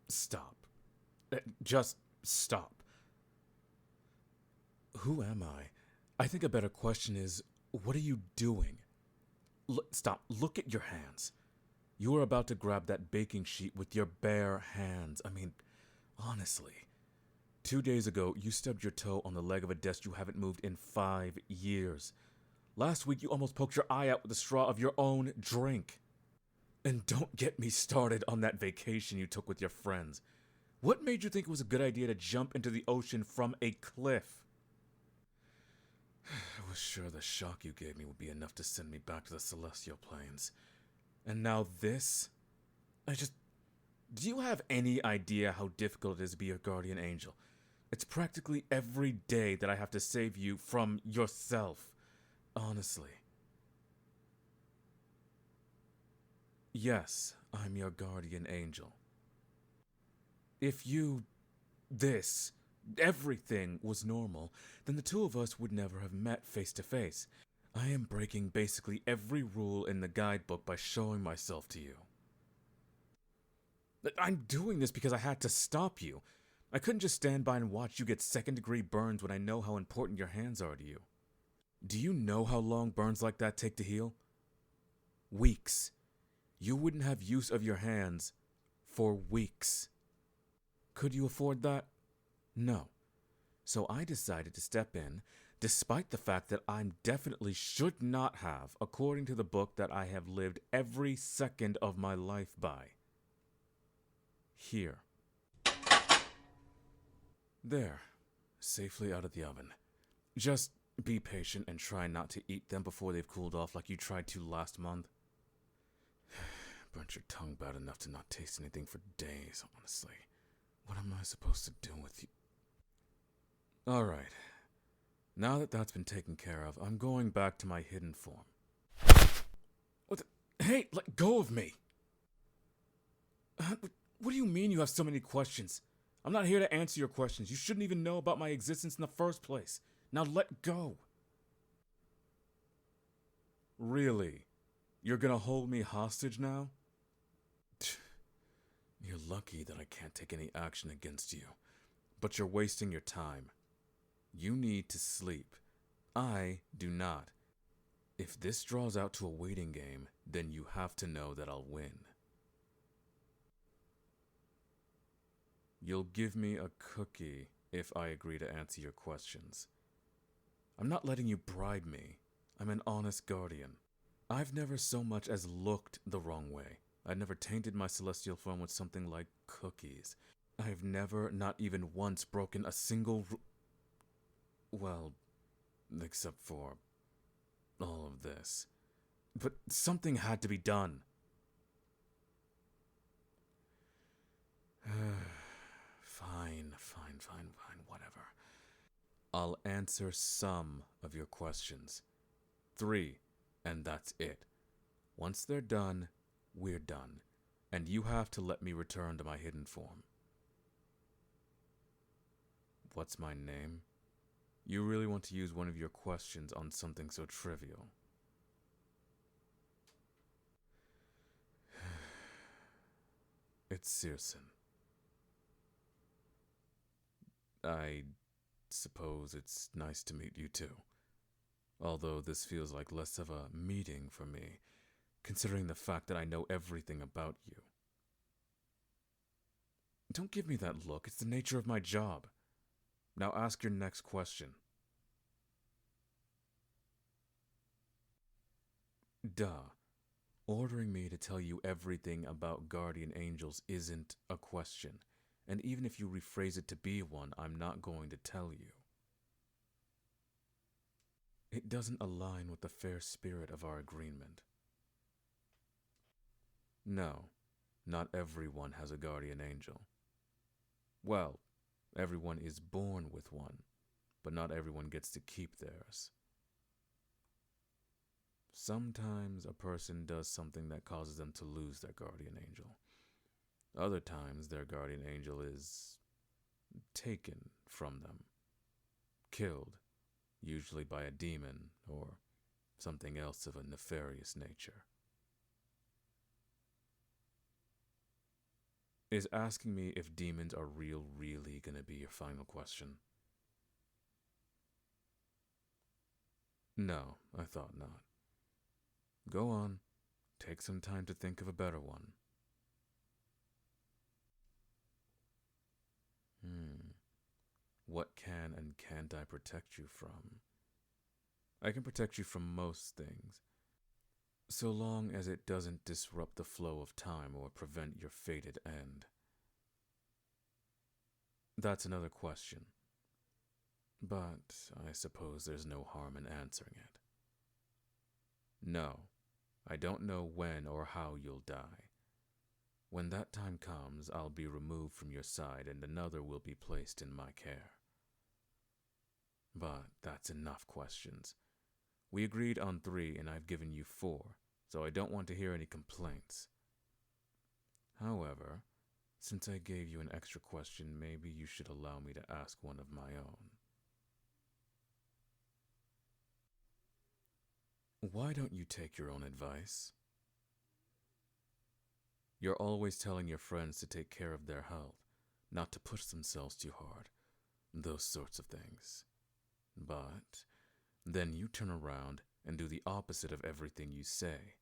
Stop. Just stop. Who am I? I think a better question is, what are you doing? Stop. Look at your hands. You are about to grab that baking sheet with your bare hands. I mean, honestly. 2 days ago, you stubbed your toe on the leg of a desk you haven't moved in 5 years. Last week, you almost poked your eye out with the straw of your own drink. And don't get me started on that vacation you took with your friends. What made you think it was a good idea to jump into the ocean from a cliff? I was sure the shock you gave me would be enough to send me back to the celestial planes. And now this? Do you have any idea how difficult it is to be your guardian angel? It's practically every day that I have to save you from yourself. Honestly. Yes, I'm your guardian angel. If everything was normal, then the two of us would never have met face to face. I am breaking basically every rule in the guidebook by showing myself to you. I'm doing this because I had to stop you. I couldn't just stand by and watch you get second-degree burns when I know how important your hands are to you. Do you know how long burns like that take to heal? Weeks. You wouldn't have use of your hands for weeks. Could you afford that? No. So I decided to step in, despite the fact that I definitely should not have, according to the book that I have lived every second of my life by. Here. There. Safely out of the oven. Just be patient and try not to eat them before they've cooled off like you tried to last month. Burnt your tongue bad enough to not taste anything for days, honestly. What am I supposed to do with you? Alright. Now that that's been taken care of, I'm going back to my hidden form. Hey, let go of me! What do you mean you have so many questions? I'm not here to answer your questions. You shouldn't even know about my existence in the first place. Now let go. Really? You're gonna hold me hostage now? You're lucky that I can't take any action against you. But you're wasting your time. You need to sleep. I do not. If this draws out to a waiting game, then you have to know that I'll win. You'll give me a cookie if I agree to answer your questions. I'm not letting you bribe me. I'm an honest guardian. I've never so much as looked the wrong way. I've never tainted my celestial form with something like cookies. I've never, not even once, broken a single well, except for all of this. But something had to be done. Fine, whatever. I'll answer some of your questions. 3, and that's it. Once they're done, we're done. And you have to let me return to my hidden form. What's my name? You really want to use one of your questions on something so trivial? It's Searson. I suppose it's nice to meet you too. Although this feels like less of a meeting for me, considering the fact that I know everything about you. Don't give me that look. It's the nature of my job. Now ask your next question. Duh. Ordering me to tell you everything about guardian angels isn't a question. And even if you rephrase it to be one, I'm not going to tell you. It doesn't align with the fair spirit of our agreement. No, not everyone has a guardian angel. Well, everyone is born with one, but not everyone gets to keep theirs. Sometimes a person does something that causes them to lose their guardian angel. Other times their guardian angel is taken from them, killed, usually by a demon or something else of a nefarious nature. Is asking me if demons are real really gonna be your final question? No, I thought not. Go on. Take some time to think of a better one. What can and can't I protect you from? I can protect you from most things, so long as it doesn't disrupt the flow of time or prevent your fated end. That's another question, but I suppose there's no harm in answering it. No, I don't know when or how you'll die. When that time comes, I'll be removed from your side and another will be placed in my care. But that's enough questions. We agreed on 3 and I've given you 4, so I don't want to hear any complaints. However, since I gave you an extra question, maybe you should allow me to ask one of my own. Why don't you take your own advice? You're always telling your friends to take care of their health, not to push themselves too hard, those sorts of things. But then you turn around and do the opposite of everything you say.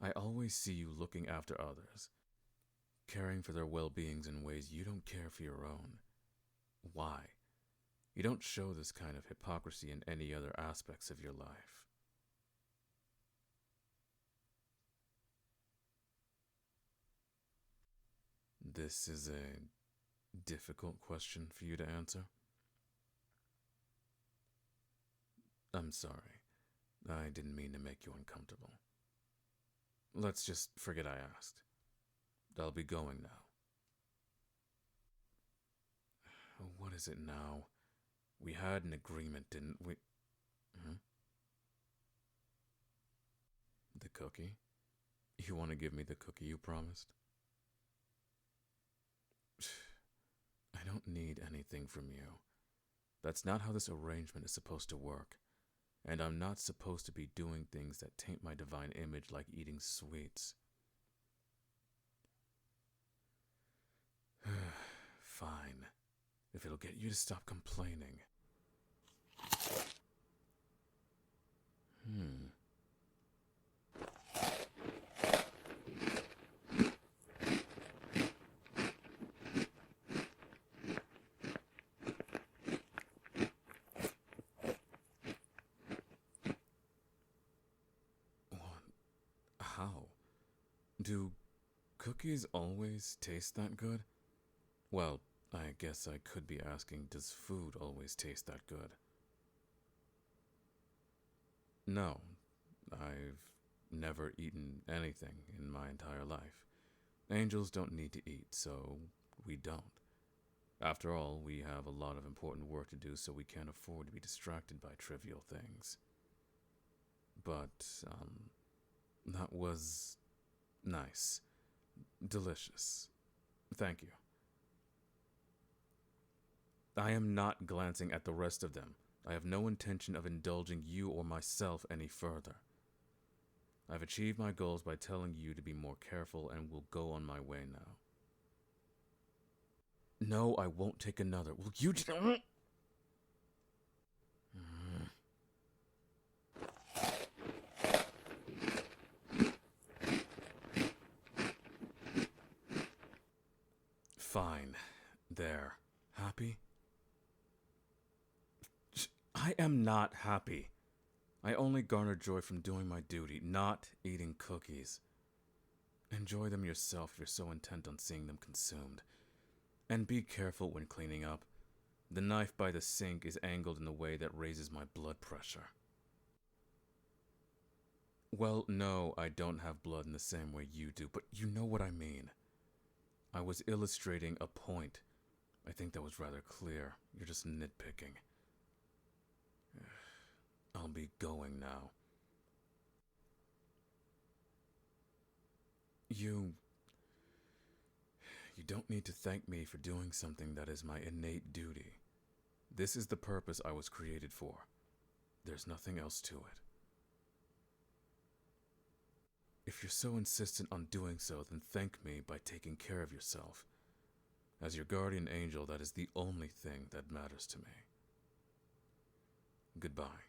I always see you looking after others, caring for their well-beings in ways you don't care for your own. Why? You don't show this kind of hypocrisy in any other aspects of your life. This is a difficult question for you to answer. I'm sorry. I didn't mean to make you uncomfortable. Let's just forget I asked. I'll be going now. What is it now? We had an agreement, didn't we? The cookie? You want to give me the cookie you promised? I don't need anything from you. That's not how this arrangement is supposed to work. And I'm not supposed to be doing things that taint my divine image like eating sweets. Fine. If it'll get you to stop complaining. How? Do cookies always taste that good? Well, I guess I could be asking, does food always taste that good? No, I've never eaten anything in my entire life. Angels don't need to eat, so we don't. After all, we have a lot of important work to do, so we can't afford to be distracted by trivial things. But, that was nice. Delicious. Thank you. I am not glancing at the rest of them. I have no intention of indulging you or myself any further. I've achieved my goals by telling you to be more careful and will go on my way now. No, I won't take another. Will you just... Fine. There. Happy? I am not happy. I only garner joy from doing my duty, not eating cookies. Enjoy them yourself if you're so intent on seeing them consumed. And be careful when cleaning up. The knife by the sink is angled in a way that raises my blood pressure. Well, no, I don't have blood in the same way you do, but you know what I mean. I was illustrating a point. I think that was rather clear. You're just nitpicking. I'll be going now. You don't need to thank me for doing something that is my innate duty. This is the purpose I was created for. There's nothing else to it. If you're so insistent on doing so, then thank me by taking care of yourself. As your guardian angel, that is the only thing that matters to me. Goodbye.